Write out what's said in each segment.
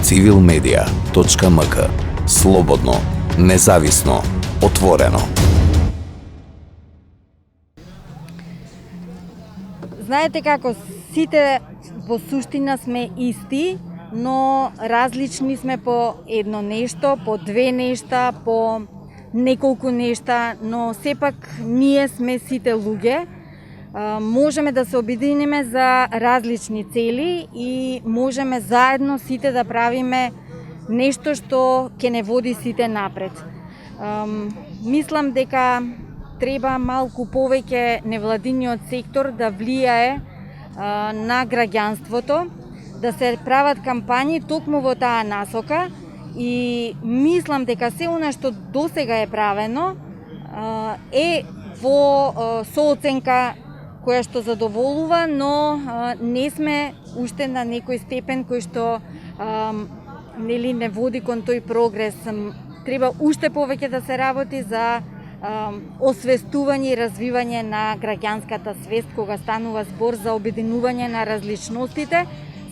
civilmedia.mk. Слободно, независно, отворено. Знаете како, сите во суштина сме исти, но различни сме по едно нешто, по две нешта, по неколку нешта, но сепак ние сме сите луѓе. Можеме да се обединиме за различни цели и можеме заедно сите да правиме нешто што ќе не води сите напред. Мислам дека треба малку повеќе невладиниот сектор да влијае на граѓанството, да се прават кампањи токму во таа насока и мислам дека се она што досега е правено е во сооценка која што задоволува, но не сме уште на некој степен кој што не води кон тој прогрес. Треба уште повеќе да се работи за освестување и развивање на граѓанската свест кога станува збор за обединување на различностите.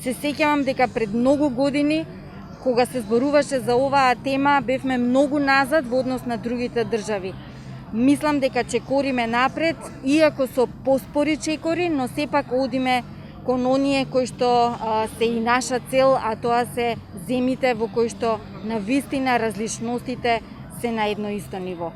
Се сеќавам дека пред многу години, кога се зборуваше за оваа тема, бевме многу назад во однос на другите држави. Мислам дека чекориме напред, иако со поспори чекори, но сепак одиме кон оние кои што се и наша цел, а тоа се земите во кои што на вистина различностите се на едно исто ниво.